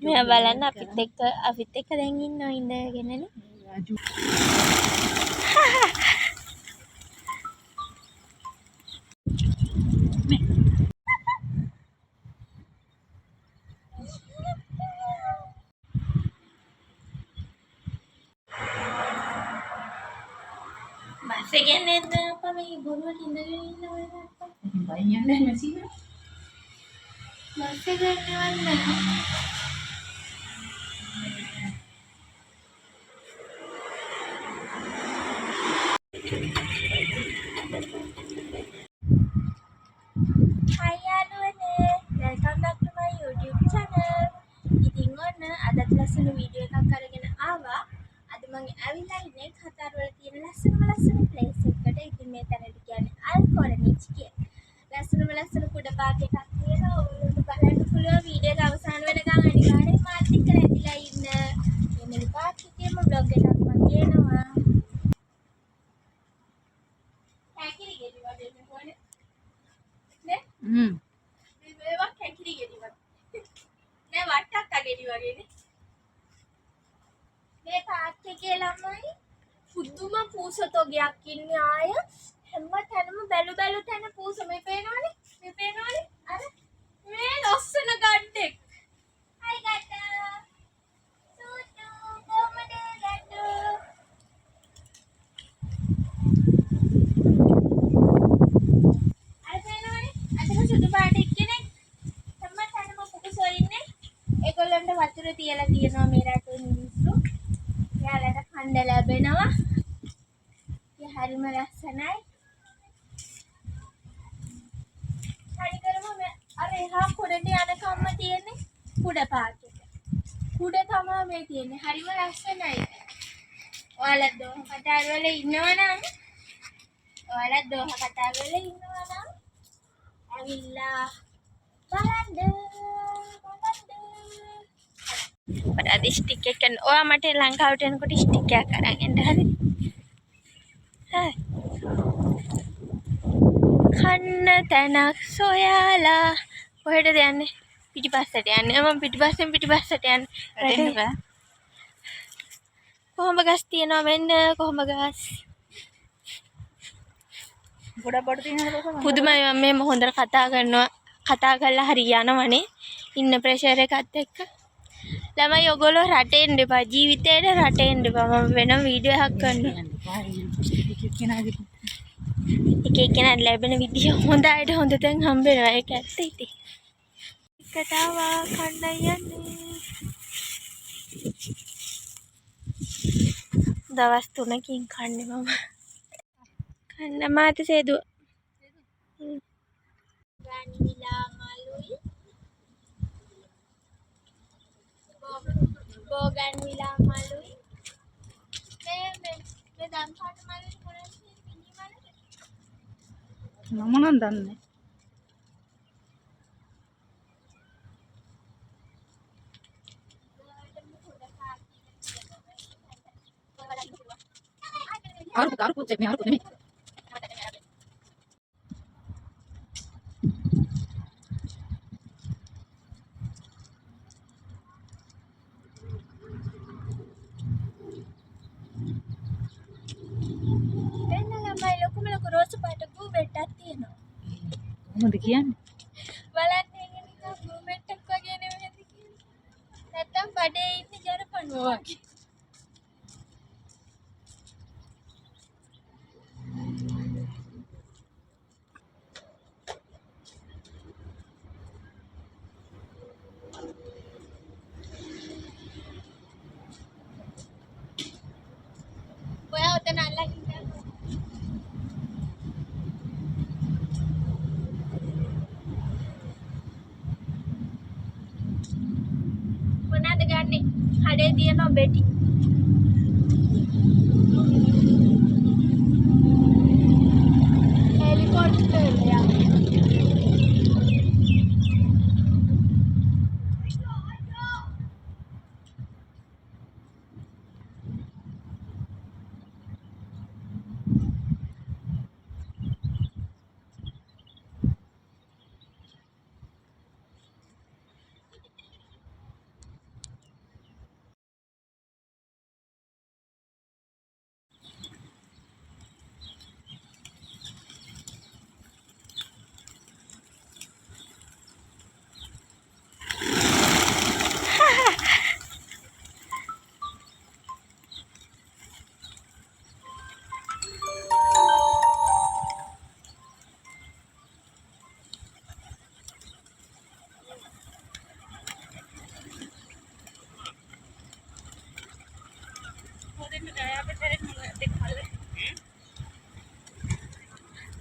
මෙයා බලන්න අපිත් එක්ක දැන් ඉන්නවා ඉඳගෙනනේ. බස් එකෙන් එන්න අපා මේ බොරුවට ඉඳගෙන ඉන්නවා නැත්තම්. බයින් යන්නේ නැසින. බස් එකෙන් යන්න. Hi යාළුවනේ, welcome back to my YouTube channel. ඉතින් ඔන්න අදත් ලස්සන වීඩියෝ එකක් අරගෙන ආවා. අද මම ඇවිල්ලා ඉන්නේ කතාර වල තියෙන ලස්සන ප්ලේස් එකකට. ඉතින් මේ තැනට කියන්නේ අල්කොරනිච් කියලා. ලස්සන කුඩ පාක් එකක් තියෙනවා. ඔයගොල්ලන්ට බලන්න පුළුවන් වීඩියෝ එක අවසන් වෙනකන් අනිවාර්යෙන් මාත් එක්ක රැඳිලා ඉන්න. මේ පාක් එකේම vlog එකක් මම කියනවා. කැකිරි ගෙඩි වගේ නේ. මේවා කැකිරි ගෙඩි වගේ. නෑ වට්ටක් අගෙඩි වගේනේ. මේ පාක් එකේ ළමයි පුදුම පූසතෝගයක් ඉන්නේ ආය හැම තැනම බැලු තැන පූස මේ පේනවනේ අර මේ ලස්සන ගඩෙක්. හයි ගඩ සූටු කොමඩ ගඩ අර පේනවනේ අතන සුදු පාට එක්කනේ හැම තැනම පුකුසෝ ඉන්නේ. ඒගොල්ලන්ට වතුර තියලා තියෙනවා මේ රටේ මිනිස්සු. යාලට කණ්ඩ ලැබෙනවා. ඒ හරිම ලස්සනයි. හරිකරම අර එහා කොරට යනකම්ම තියෙන්නේ කුඩ පාක් එක. කුඩ තමයි මේ තියෙන්නේ. හරිම ලස්සනයි. ඔයාලා දෝහ කතාර වල ඉන්නවනම් ඇවිල්ලා බලන්න. අද ස්ටික් එක ගන්න. ඔයා මට ලංකාවට එනකොට ස්ටික් එකක් අරන් එන්න හරි. හා. කන්න තැනක් සොයාලා කොහෙටද යන්නේ? පිටිපස්සට යන්නේ. මම පිටිපස්සට යන්නේ. කොහොම ගස් තියනවා මෙන්න කොහොම ගස්. ගොඩක් බඩ තියෙනවා පුදුමයි. මම මේ හොඳට කතා කරලා හරි යනවනේ. ඉන්න ප්‍රෙෂර් එකත් එක්ක. ළමයි ඔයගොල්ලෝ රටේ ඉන්න එපා. ජීවිතේට රටේ ඉන්න එපා. මම වෙනම වීඩියෝ එකක් කරනවා. එක එක්කෙනාට ලැබෙන විදිය හොඳ අයට හොඳ තැන් හම්බ වෙනවා. ඒක ඇත්ත ඉතින්. කතාවා කන්න යන්නේ. දවස් 3කින් කන්නේ මම. කන්න මාත සේදුව. ගන්විලා මලුයි. බෝගන්විලා මලුයි. මේ දම් පාට මලුයි කොරන්නේ මිනි මලුයි. මම නම් දන්නේ. අර පුච්චේ මේ අර පුනේ. ලොකු රෝස පාට ගූබෙට්ටක් තියෙනවා. මොකද කියන්නේ? බලන්න මේක නිකන් ගූබෙට්ටක් වගේ නෙමෙයිද කියන්නේ. නැත්තම් බඩේ ඉන්න ජරපණුවා වගේ. ඔයා ඔතන අල්ලගෙන ඉන්න. මොනවාද ගන්නෙ? කඩේ තියෙන බෙටි. හෙලිකොප්ටර් එකක්.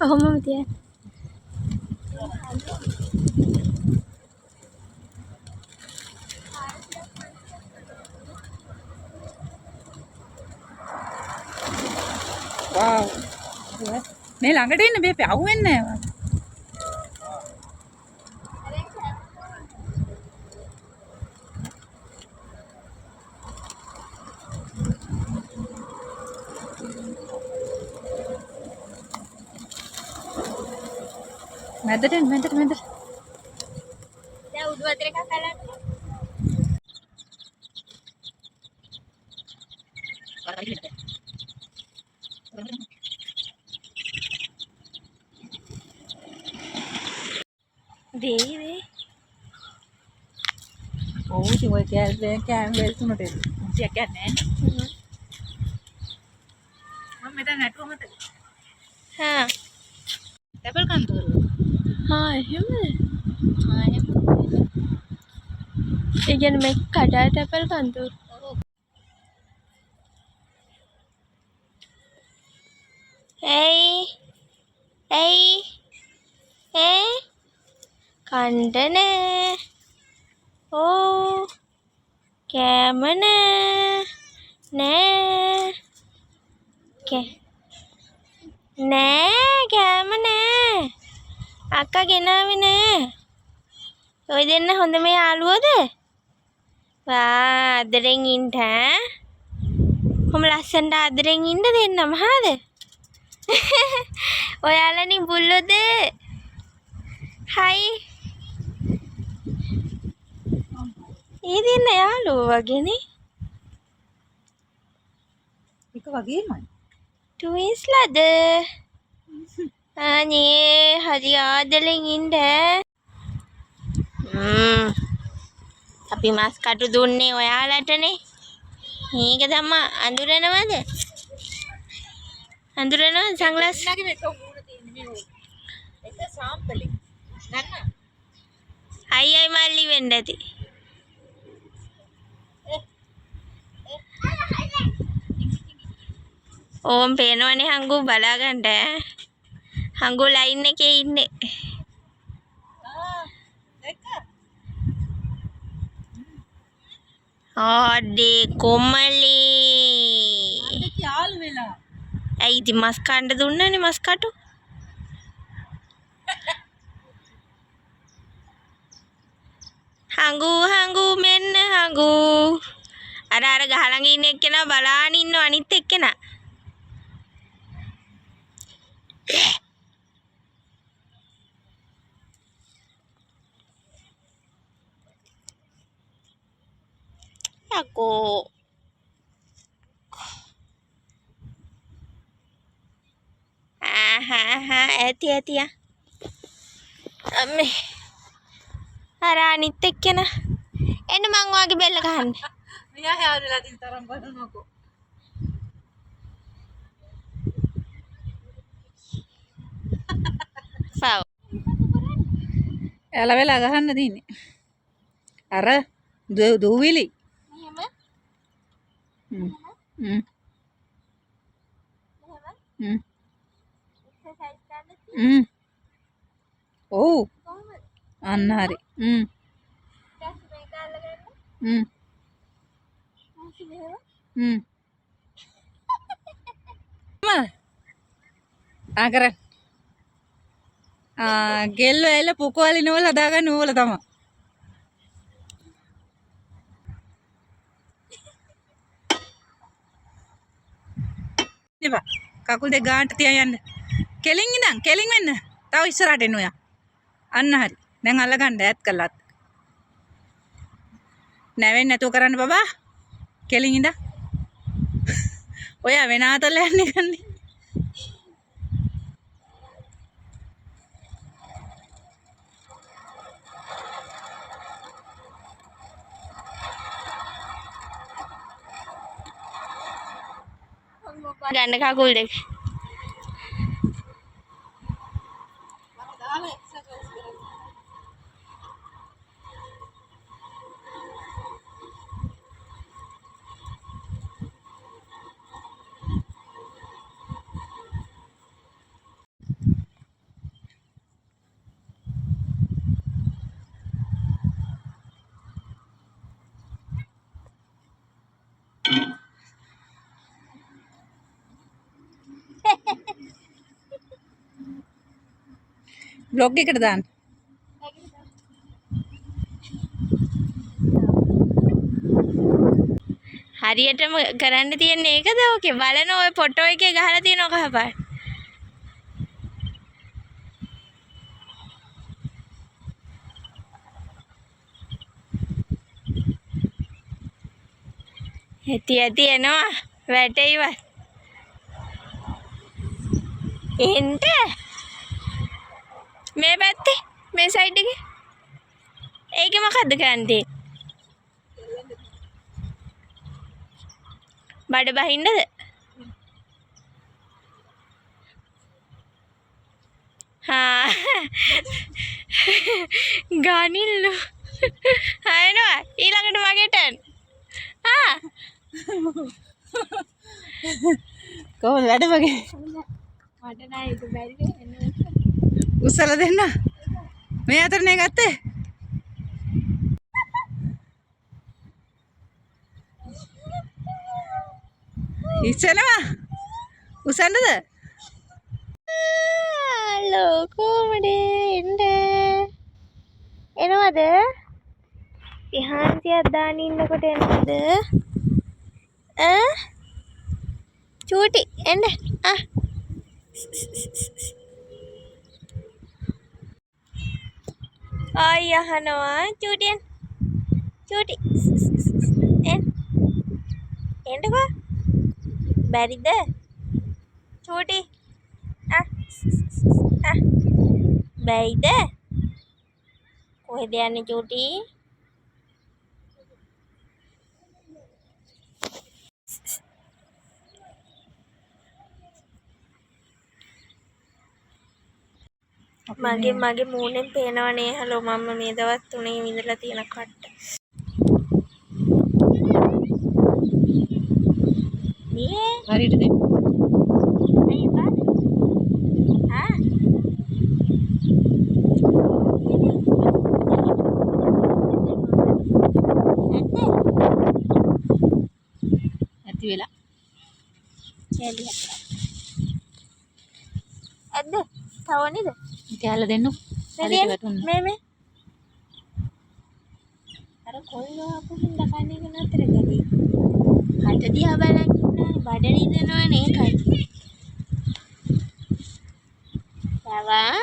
ඔහොමම තියන්න. Wow. මේ ළඟට එන්න බේපේ අහුවෙන්නේ නැහැ. මැදට එන්න මැදට. දැන් උඩු අතර එකක් අල්ලන්න. දෙයි. ඔව් ඉතින් ඔය කෑම තුනට එන්න. මුටියක් නැහැ. මම මෙතන නැටුවමද? හා. ටැබල් කන්තෝර. එහෙමද? එහෙම. ඒ කියන්නේ මේ කඩා තැපල් කන්තෝර. ඇයි කණ්ඩ නෑ. ඕ කෑම නෑ කෑම නෑ. අක්කා ගෙනාවේ නෑ. ඔය දෙන්න හොඳම යාළුවෝද? වා ආදරෙන් ඉන්න ඈ. කොහොම ලස්සනට ආදරෙන් ඉන්න දෙන්නම හාද? ඔයාලනේ බුල්ලොද? හයි. ඒ දෙන්න යාළුවෝ වගේනේ. එක වගේමයි. ට්වින්ස්ලාද? අනේ හරි ආදරෙන් ඉන්න ඈ. අපි මස් කටු දුන්නේ ඔයාලටනේ. මේක තමයි අඳුරනවද? අඳුරනවද සංග්ලාස්? ළඟ මේක මූණ තියෙන්නේ මේ. එක සාම්පලෙ. නන්න. අයියයි මල්ලි වෙන්න ඇති. ඕම් පේනවනේ හංගු බලාගන්න ඈ. හංගු ලයින් එකේ ඉන්නේ. ආඩේ කොමලී. අද යාළු වෙලා. ඇයි ඉතින් මස් කන්න දුන්නනේ මස් කටු. හංගු මෙන්න හංගු. අර ගහ ළඟ ඉන්න එක්කෙනා බලාගෙන ඉන්නව අනිත් එක්කෙනා. යකෝ. ඇති අම්මේ. අර අනිත් එක්කෙනා. එන්න මං ඔයාගේ බෙල්ල ගහන්න. මෙයා යාළු වෙලා තින් තරම් බලනකො. ෆව්. එයාලා වෙලා ගහන්න දින්නේ. අර දූවිලි. ඔව් අන්න හරි. ආකර ගෙල්ල එල පුකෝලි නෝල හදාගන්න ඕල තමයි. ඉතින් කකුල් දෙක ගානට තියා යන්න. කෙලින් ඉඳන් කෙලින් වෙන්න. තව ඉස්සරහට එන්න ඔයා. අන්න හරි. දැන් අල්ලගන්න ඈත් කළාත්. නැවෙන්නේ නැතුව කරන්න බබා. කෙලින් ඉඳන්. ඔයා වෙන ආතල යන්නේ කන්නේ. ගන්න කකුල් දෙක. බ්ලොග් එකට දාන්න. හරියටම කරන්න තියෙන්නේ ඒකද? ඕකේ බලන ඔය ෆොටෝ එකේ ගහලා තියෙනවා කහපාට. ඇති එනවා වැටේවත්. එන්ට මේ පැත්තේ මේ සයිඩ් එකේ. ඒකේ මොකද්ද කරන්නේ? බඩ බහින්නද? හා ගානිල්ලු. හයනවා ඊළඟට මගේ ටර්න්. ආ කොහොමද වැඩ වගේ? මට නෑ ඒක බැරිද එන්න. උස්සලා දෙන්න. මේ අතරනේ ගත්තේ. ඉස්සෙනවා. උසන්නද? ලෝකෝමඩේ එන්න. එනවද? ඉහන්සියක් දාන්න ඉන්නකොට එනවද? චූටි එන්න. ආයි අහනවා චූටියන්. චූටි එන්නකෝ. බැරිද? චූටි බැයිද? කොහෙද යන්නේ චූටි? මගේ මූණෙන් පේනවනේ හලෝ මම මේ දවස් 3 විඳලා තියෙන කට්ට. මේ හරියට දෙන්න. මේ පාද. ඇති වෙලා. ඇද්ද? තවන්නේද? කැල්ල දෙන්නු. හරියට වැටුන්න. මේ අර කොල්ලෝ අපු හින්දා කන්නේ එක නතර කරේ. කට දිහා බලන් ඉන්නා බඩ රිදෙනවනේ ඒකයි. තවා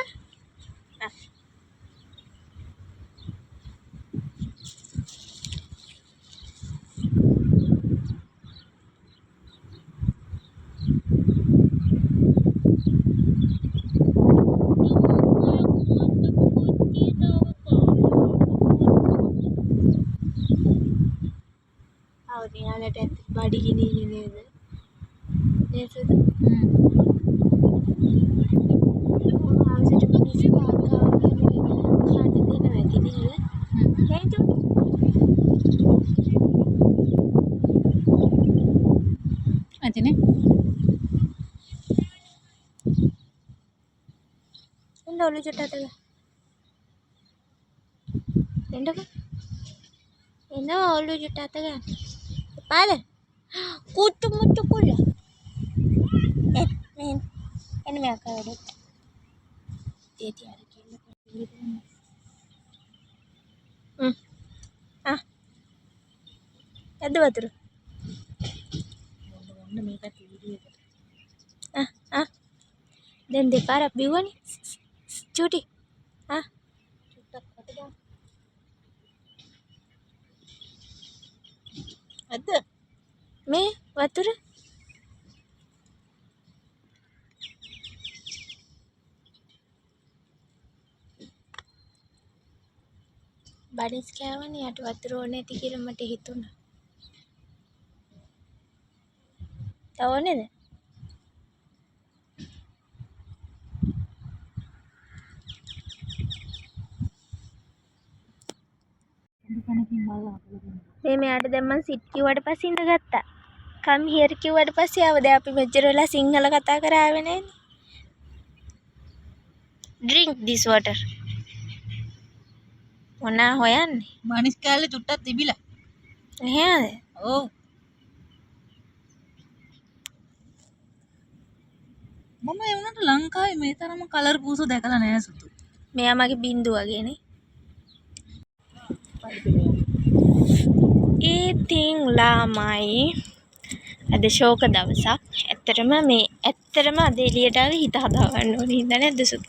යාලට ඇත්ත බඩගිනින්නේ නේද? නේද? ආවසට මිනිස්සු කාකා කාට දෙනව ඇති නේද? හේතු ඇතිනේ. එන්න ඔලු චුට්ටක් අතග. එන්නකෝ. එන්න ඔලු චුට්ටක් අතග. පාද කුට්ටු මුට්ටු කුල එන්න මේ අකවඩ තේටි අර කියලා ඇද්ද වතුර ඔන්න මේකට වීඩියෝ දැන් දෙපාරක් බිව්වනේ චූටි චුට්ටක් අතග ඇද්ද මේ වතුර බඩිස් කෑවනේ යට වතුර ඕනේ නැති කියලා මට හිතුණා. තව ඕනේද? මේ මෙයාට දැන් මං සිට් කිව්වට පස්සේ ඉඳගත්තා. කම් හියර් කිව්වට පස්සේ ආව. දැන් අපි මෙච්චර වෙලා සිංහල කතා කරාවේ නැන්නේ. drink this water. මොනා හොයන්නේ? මනිස් කැල්ල චුට්ටක් තිබිලා. එහෙමද? ඔව්. මම ඒ වුණාට ලංකාවේ මේ තරම කලර් පූසු දැකලා නෑ සුතු. මෙයා මගේ බින්දුවගේනේ. ඉතින් ලාමයි අද ශෝක දවසක්. ඇත්තටම අද එළියට ආවේ හිත හදා ගන්න ඕනේ හින්දා නේද සුත්?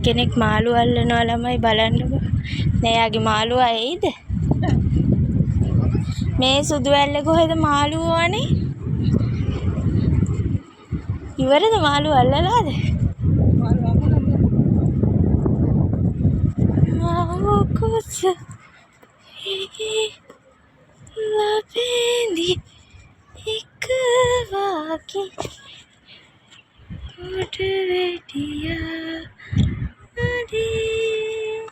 කෙනෙක් මාළු අල්ලනවා ළමයි බලන්නකෝ. නෑයාගේ මාළුව ඇයිද? මේ සුදු ඇල්ලේ කොහෙද මාළුව වනේ? ඉවරද මාළුව අල්ලලාද? කුස ලබෙන්දි එක වාකි උඩ වෙටියා අදී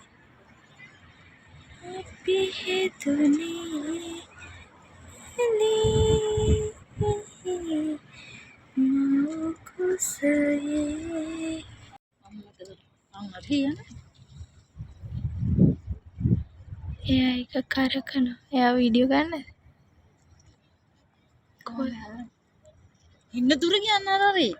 අපි හෙතුනේ කුසයේ එයා එක කරකන එයා වීඩියෝ ගන්නද? ඉන්න දුර කියන්න අරේ.